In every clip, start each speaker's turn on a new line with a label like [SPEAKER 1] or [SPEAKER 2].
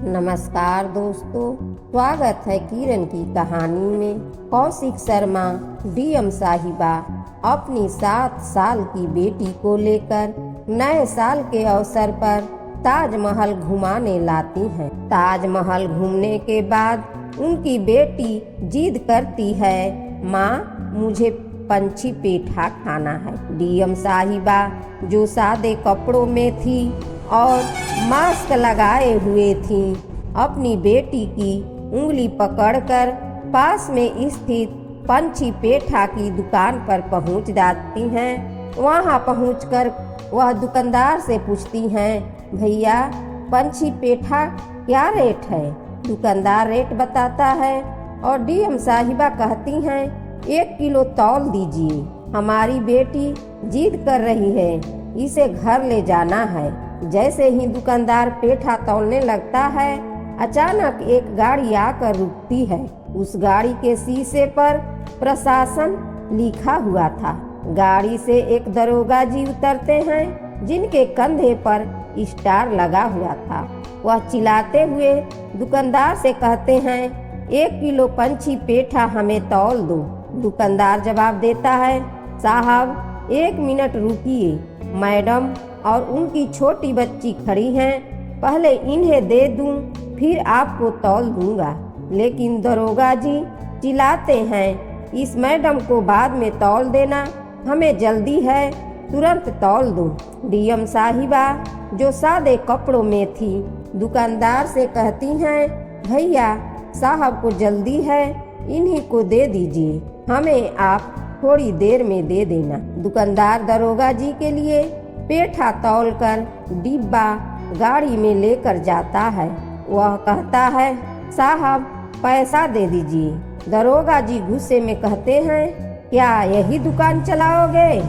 [SPEAKER 1] नमस्कार दोस्तों, स्वागत है किरण की कहानी में। कौशिक शर्मा डीएम साहिबा अपनी 7 साल की बेटी को लेकर नए साल के अवसर पर ताजमहल घुमाने लाती हैं। ताजमहल घूमने के बाद उनकी बेटी जिद करती है, माँ मुझे पंछी पेठा खाना है। डीएम साहिबा जो सादे कपड़ों में थी और मास्क लगाए हुए थी, अपनी बेटी की उंगली पकड़कर पास में स्थित पंछी पेठा की दुकान पर पहुंच जाती हैं। वहां पहुंचकर वह दुकानदार से पूछती हैं, भैया पंछी पेठा क्या रेट है? दुकानदार रेट बताता है और डीएम साहिबा कहती हैं, 1 किलो तौल दीजिए, हमारी बेटी जिद कर रही है, इसे घर ले जाना है। जैसे ही दुकानदार पेठा तौलने लगता है, अचानक एक गाड़ी आकर रुकती है। उस गाड़ी के शीशे पर प्रशासन लिखा हुआ था। गाड़ी से एक दरोगा जी उतरते हैं, जिनके कंधे पर स्टार लगा हुआ था। वह चिल्लाते हुए दुकानदार से कहते हैं, 1 किलो पंछी पेठा हमें तौल दो। दुकानदार जवाब देता है, साहब 1 मिनट रुकिए, मैडम और उनकी छोटी बच्ची खड़ी हैं, पहले इन्हें दे दूं, फिर आपको तौल दूंगा। लेकिन दरोगा जी चिल्लाते हैं, इस मैडम को बाद में तौल देना, हमें जल्दी है, तुरंत तौल दो। डीएम साहिबा जो सादे कपड़ों में थी, दुकानदार से कहती हैं, भैया साहब को जल्दी है, इन्हीं को दे दीजिए, हमें आप थोड़ी देर में दे देना। दुकानदार दरोगा जी के लिए पेठा तौलकर डिब्बा गाड़ी में लेकर जाता है। वह कहता है, साहब पैसा दे दीजिए। दरोगा जी गुस्से में कहते हैं, क्या यही दुकान चलाओगे?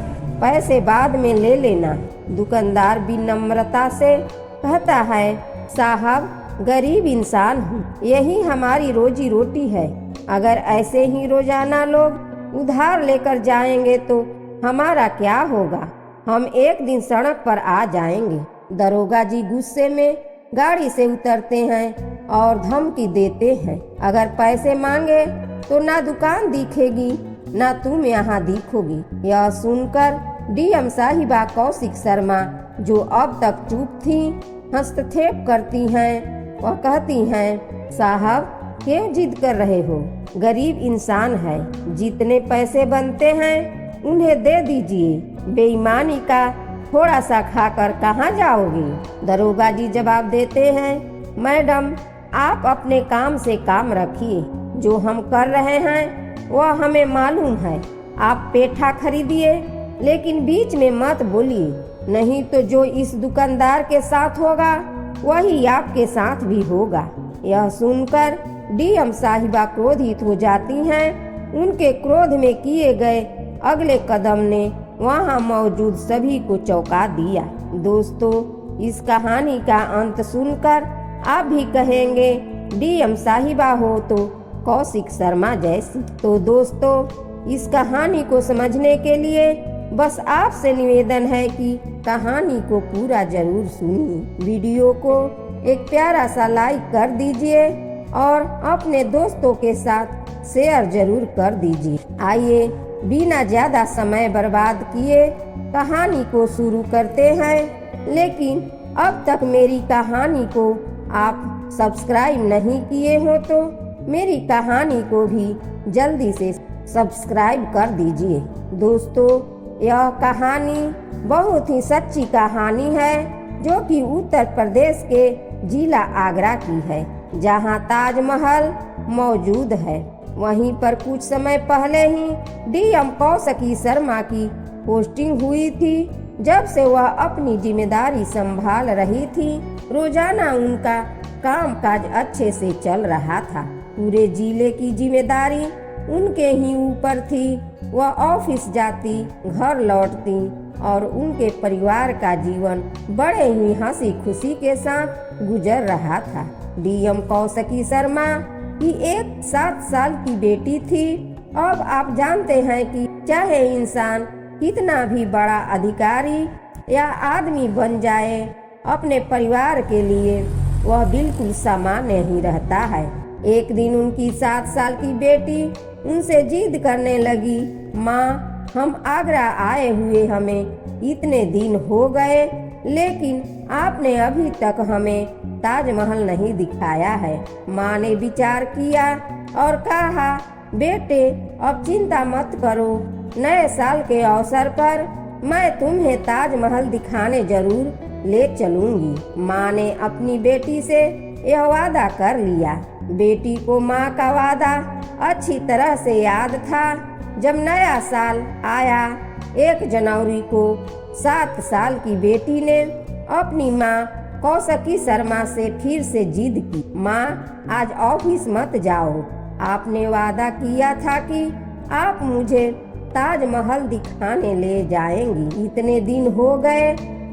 [SPEAKER 1] पैसे बाद में ले लेना। दुकानदार विनम्रता से कहता है, साहब गरीब इंसान हूँ, यही हमारी रोजी रोटी है, अगर ऐसे ही रोजाना लोग उधार लेकर जाएंगे तो हमारा क्या होगा? हम एक दिन सड़क पर आ जाएंगे। दरोगा जी गुस्से में गाड़ी से उतरते हैं और धमकी देते हैं, अगर पैसे मांगे तो ना दुकान दिखेगी, ना तुम यहाँ दिखोगी। यह सुनकर डीएम साहिबा कौशिक शर्मा जो अब तक चुप थी, हस्तक्षेप करती हैं। वह कहती हैं, साहब क्यों जिद कर रहे हो? गरीब इंसान है, जितने पैसे बनते हैं उन्हें दे दीजिए, बेईमानी का थोड़ा सा खाकर कहाँ जाओगे? दरोगा जी जवाब देते हैं, मैडम आप अपने काम से काम रखिए, जो हम कर रहे हैं वह हमें मालूम है। आप पेठा खरीदिए, लेकिन बीच में मत बोलिए, नहीं तो जो इस दुकानदार के साथ होगा वही आपके साथ भी होगा। यह सुनकर डीएम साहिबा क्रोधित हो जाती हैं। उनके क्रोध में किए गए अगले कदम ने वहां मौजूद सभी को चौंका दिया। दोस्तों, इस कहानी का अंत सुनकर आप भी कहेंगे, डीएम साहिबा हो तो कौशिक शर्मा जैसी। तो दोस्तों, इस कहानी को समझने के लिए बस आपसे निवेदन है कि कहानी को पूरा जरूर सुनिए। वीडियो को एक प्यारा सा लाइक कर दीजिए और अपने दोस्तों के साथ शेयर जरूर कर दीजिए। आइए बिना ज्यादा समय बर्बाद किए कहानी को शुरू करते हैं। लेकिन अब तक मेरी कहानी को आप सब्सक्राइब नहीं किए हो तो मेरी कहानी को भी जल्दी से सब्सक्राइब कर दीजिए। दोस्तों, यह कहानी बहुत ही सच्ची कहानी है, जो कि उत्तर प्रदेश के जिला आगरा की है, जहां ताजमहल मौजूद है। वहीं पर कुछ समय पहले ही डीएम कौशिक शर्मा की पोस्टिंग हुई थी। जब से वह अपनी जिम्मेदारी संभाल रही थी, रोजाना उनका कामकाज अच्छे से चल रहा था। पूरे जिले की जिम्मेदारी उनके ही ऊपर थी। वह ऑफिस जाती, घर लौटती और उनके परिवार का जीवन बड़े ही हंसी खुशी के साथ गुजर रहा था। डीएम कौशिक शर्मा की एक 7 साल की बेटी थी। अब आप जानते हैं कि चाहे इंसान कितना भी बड़ा अधिकारी या आदमी बन जाए, अपने परिवार के लिए 7 साल की बेटी वह बिल्कुल सामान्य ही रहता है। एक दिन उनकी 7 साल की बेटी उनसे जिद करने लगी, माँ, हम आगरा आए हुए हमें इतने दिन हो गए, लेकिन आपने अभी तक हमें ताजमहल नहीं दिखाया है। माँ ने विचार किया और कहा, बेटे, अब चिंता मत करो, नए साल के अवसर पर मैं तुम्हें ताजमहल दिखाने जरूर ले चलूंगी। माँ ने अपनी बेटी से यह वादा कर लिया। बेटी को माँ का वादा अच्छी तरह से याद था। जब नया साल आया, 1 जनवरी को 7 साल की बेटी ने अपनी माँ कौशिकी शर्मा से फिर से जिद की, माँ, आज ऑफिस मत जाओ, आपने वादा किया था कि आप मुझे ताजमहल दिखाने ले जाएंगी। इतने दिन हो गए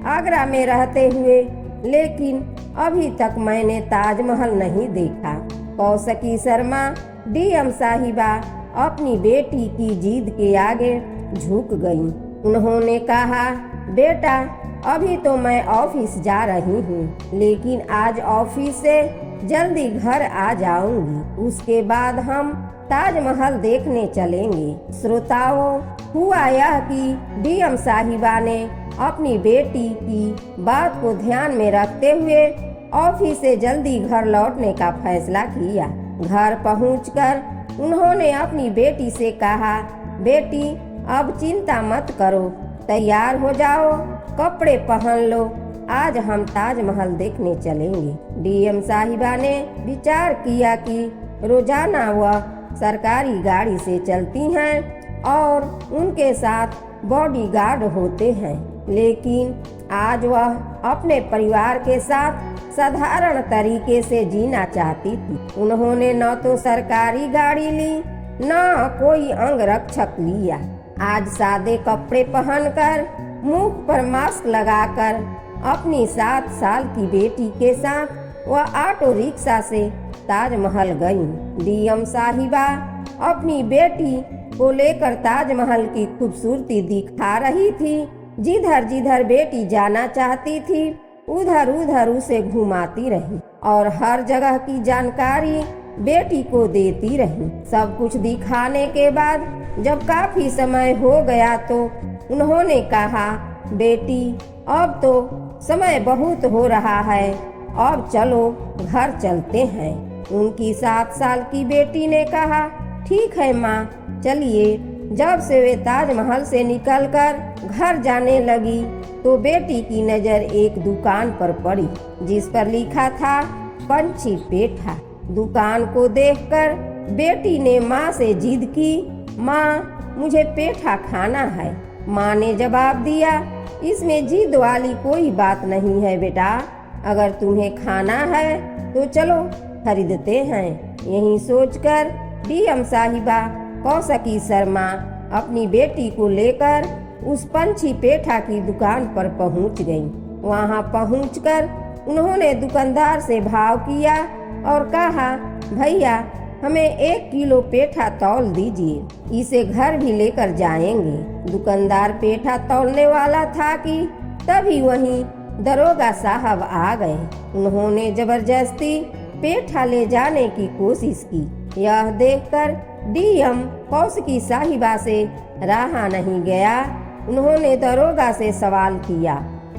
[SPEAKER 1] आगरा में रहते हुए, लेकिन अभी तक मैंने ताजमहल नहीं देखा। कौशिकी शर्मा डीएम साहिबा अपनी बेटी की जिद के आगे झुक गईं। उन्होंने कहा, बेटा, अभी तो मैं ऑफिस जा रही हूँ, लेकिन आज ऑफिस से जल्दी घर आ जाऊंगी। उसके बाद हम ताजमहल देखने चलेंगे। श्रोताओं, हुआ यह कि डीएम साहिबा ने अपनी बेटी की बात को ध्यान में रखते हुए ऑफिस से जल्दी घर लौटने का फैसला किया। घर पहुंचकर उन्होंने अपनी बेटी से कहा, बेटी, अब चिंता मत करो, तैयार हो जाओ, कपड़े पहन लो, आज हम ताजमहल देखने चलेंगे। डीएम साहिबा ने विचार किया कि रोजाना वह सरकारी गाड़ी से चलती हैं और उनके साथ बॉडीगार्ड होते हैं, लेकिन आज वह अपने परिवार के साथ साधारण तरीके से जीना चाहती थी। उन्होंने न तो सरकारी गाड़ी ली, न कोई अंगरक्षक लिया। आज सादे कपड़े पहनकर, मुंह पर मास्क लगाकर अपनी 7 साल की बेटी के साथ वह ऑटो रिक्शा से ताजमहल गईं। डीएम साहिबा अपनी बेटी को लेकर ताजमहल की खूबसूरती दिखा रही थी। जिधर जिधर बेटी जाना चाहती थी, उधर उधर उसे घुमाती रही और हर जगह की जानकारी बेटी को देती रही। सब कुछ दिखाने के बाद जब काफी समय हो गया तो उन्होंने कहा, बेटी, अब तो समय बहुत हो रहा है, अब चलो घर चलते हैं। उनकी 7 साल की बेटी ने कहा, ठीक है माँ, चलिए। जब से वे ताजमहल से निकलकर घर जाने लगी तो बेटी की नज़र एक दुकान पर पड़ी जिस पर लिखा था पंछी पेठा। दुकान को देखकर बेटी ने माँ से जिद की, माँ, मुझे पेठा खाना है। माँ ने जवाब दिया, इसमें जिद वाली कोई बात नहीं है बेटा, अगर तुम्हें खाना है तो चलो खरीदते हैं। यही सोचकर डीएम साहिबा कौशिकी शर्मा अपनी बेटी को लेकर उस पंछी पेठा की दुकान पर पहुंच गईं। वहां पहुंचकर उन्होंने दुकानदार से भाव किया और कहा, भैया, हमें 1 किलो पेठा तौल दीजिए, इसे घर भी लेकर जाएंगे। दुकानदार पेठा तौलने वाला था कि तभी वहीं दरोगा साहब आ गए। उन्होंने जबरदस्ती पेठा ले जाने की कोशिश की। यह देखकर डीएम कौशिकी साहिबा से रहा नहीं गया। उन्होंने दरोगा से सवाल किया,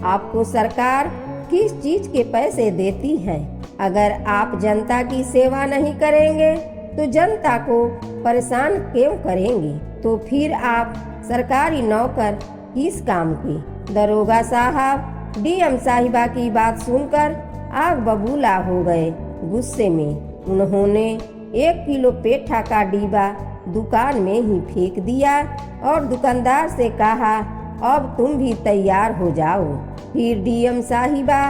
[SPEAKER 1] आपको सरकार किस चीज के पैसे देती है? अगर आप जनता की सेवा नहीं करेंगे तो जनता को परेशान क्यों करेंगे? तो फिर आप सरकारी नौकर किस काम के? दरोगा साहब डीएम साहिबा की बात सुनकर आग बबूला हो गए। गुस्से में उन्होंने 1 किलो पेठा का डिब्बा दुकान में ही फेंक दिया और दुकानदार से कहा, अब तुम भी तैयार हो जाओ। फिर डीएम साहिबा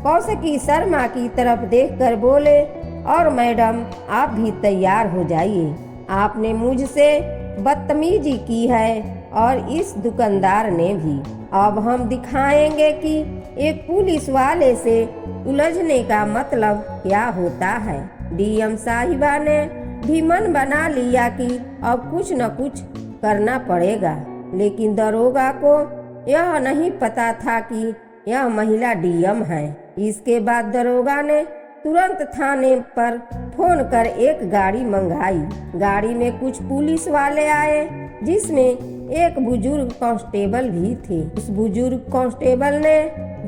[SPEAKER 1] कौशिकी शर्मा की तरफ देखकर बोले, और मैडम, आप भी तैयार हो जाइए, आपने मुझसे बदतमीजी की है और इस दुकानदार ने भी। अब हम दिखाएंगे कि एक पुलिस वाले से उलझने का मतलब क्या होता है। डीएम साहिबा ने भी मन बना लिया कि अब कुछ न कुछ करना पड़ेगा, लेकिन दरोगा को यह नहीं पता था कि यह महिला डीएम है। इसके बाद दरोगा ने तुरंत थाने पर फोन कर एक गाड़ी मंगाई। गाड़ी में कुछ पुलिस वाले आए, जिसमें एक बुजुर्ग कांस्टेबल भी थे। उस बुजुर्ग कांस्टेबल ने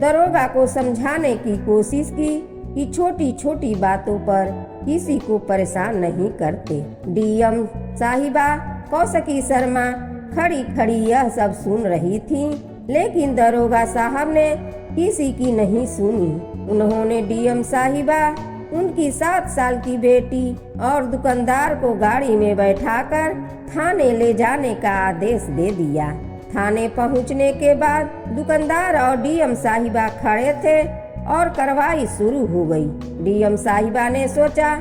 [SPEAKER 1] दरोगा को समझाने की कोशिश की कि छोटी छोटी बातों पर किसी को परेशान नहीं करते। डीएम साहिबा कौशिकी शर्मा खड़ी खड़ी यह सब सुन रही थी, लेकिन दरोगा साहब ने किसी की नहीं सुनी। उन्होंने डीएम साहिबा, उनकी 7 साल की बेटी और दुकानदार को गाड़ी में बैठाकर थाने ले जाने का आदेश दे दिया। थाने पहुंचने के बाद दुकानदार और डीएम साहिबा खड़े थे और कार्रवाई शुरू हो गई। डीएम साहिबा ने सोचा,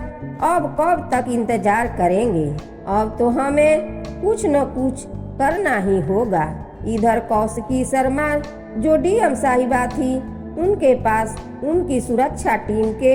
[SPEAKER 1] अब कब तक इंतजार करेंगे, अब तो हमें कुछ न कुछ करना ही होगा। इधर कौशिकी शर्मा जो डीएम साहिबा थी, उनके पास उनकी सुरक्षा टीम के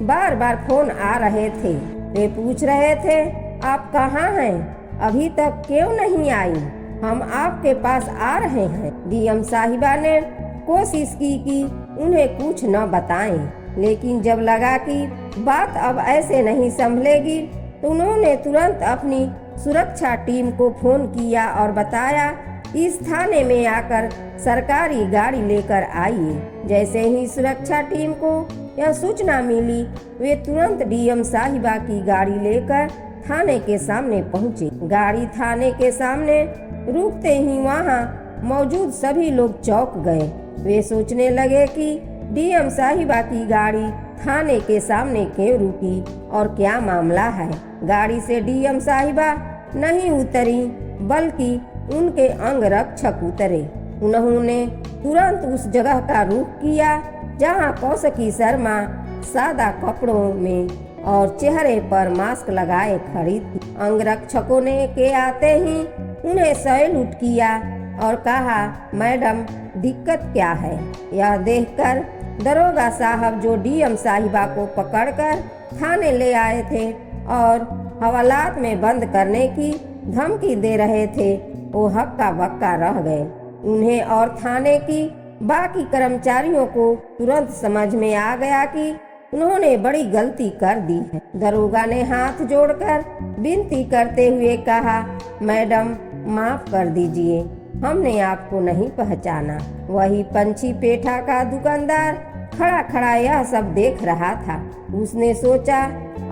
[SPEAKER 1] बार बार फोन आ रहे थे। वे पूछ रहे थे, आप कहाँ हैं, अभी तक क्यों नहीं आई, हम आपके पास आ रहे हैं। डीएम साहिबा ने कोशिश की कि उन्हें कुछ न बताएं, लेकिन जब लगा कि बात अब ऐसे नहीं संभलेगी, तो उन्होंने तुरंत अपनी सुरक्षा टीम को फोन किया और बताया, इस थाने में आकर सरकारी गाड़ी लेकर आइए। जैसे ही सुरक्षा टीम को यह सूचना मिली, वे तुरंत डीएम साहिबा की गाड़ी लेकर थाने के सामने पहुंचे। गाड़ी थाने के सामने रुकते ही वहां मौजूद सभी लोग चौंक गए। वे सोचने लगे कि डीएम साहिबा की गाड़ी थाने के सामने क्यों रुकी और क्या मामला है। गाड़ी से डीएम साहिबा नहीं उतरी, बल्कि उनके अंगरक्षक उतरे। उन्होंने तुरंत उस जगह का रुख किया जहां कौशिकी शर्मा सादा कपड़ों में और चेहरे पर मास्क लगाए खड़ी थी। अंगरक्षकों ने के आते ही उन्हें सैल्यूट किया और कहा, मैडम दिक्कत क्या है। यह देखकर दरोगा साहब जो डीएम साहिबा को पकड़कर थाने ले आए थे और हवालात में बंद करने की धमकी दे रहे थे, वो हक्का बक्का रह गए। उन्हें और थाने की बाकी कर्मचारियों को तुरंत समझ में आ गया कि उन्होंने बड़ी गलती कर दी है। दरोगा ने हाथ जोड़कर विनती करते हुए कहा, मैडम माफ कर दीजिए, हमने आपको नहीं पहचाना। वही पंछी पेठा का दुकानदार खड़ा खड़ा यह सब देख रहा था। उसने सोचा,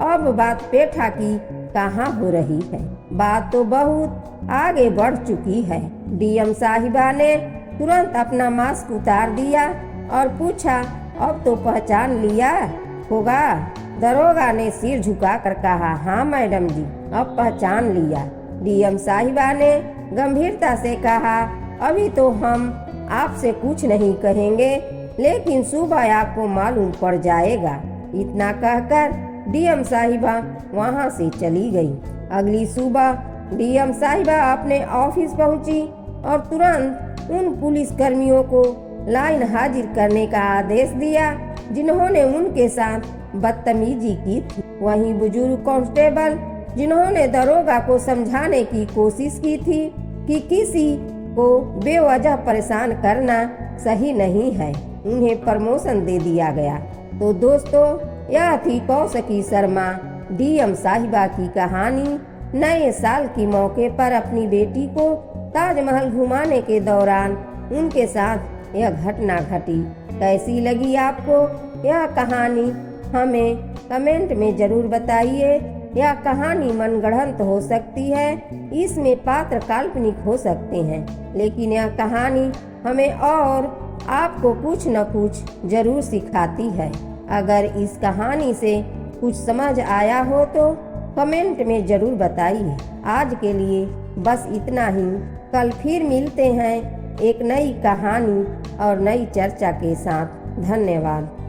[SPEAKER 1] अब बात पेठा की कहाँ हो रही है, बात तो बहुत आगे बढ़ चुकी है। डीएम साहिबा ने तुरंत अपना मास्क उतार दिया और पूछा, अब तो पहचान लिया होगा। दरोगा ने सिर झुकाकर कहा, हाँ मैडम जी, अब पहचान लिया। डीएम साहिबा ने गंभीरता से कहा, अभी तो हम आपसे कुछ नहीं कहेंगे, लेकिन सुबह आपको मालूम पड़ जाएगा। इतना कहकर डीएम साहिबा वहां से चली गई। अगली सुबह डीएम साहिबा अपने ऑफिस पहुंची और तुरंत उन पुलिस कर्मियों को लाइन हाजिर करने का आदेश दिया जिन्होंने उनके साथ बदतमीजी की थी। वहीं बुजुर्ग कांस्टेबल जिन्होंने दरोगा को समझाने की कोशिश की थी कि किसी को बेवजह परेशान करना सही नहीं है, उन्हें प्रमोशन दे दिया गया। तो दोस्तों, यह थी कौशिकी शर्मा डीएम साहिबा की कहानी। नए साल के मौके पर अपनी बेटी को ताजमहल घुमाने के दौरान उनके साथ यह घटना घटी। कैसी लगी आपको यह कहानी, हमें कमेंट में जरूर बताइए। यह कहानी मनगढ़ंत हो सकती है, इसमें पात्र काल्पनिक हो सकते हैं, लेकिन यह कहानी हमें और आपको कुछ न कुछ जरूर सिखाती है। अगर इस कहानी से कुछ समझ आया हो तो कमेंट में जरूर बताइए। आज के लिए बस इतना ही। कल फिर मिलते हैं एक नई कहानी और नई चर्चा के साथ। धन्यवाद।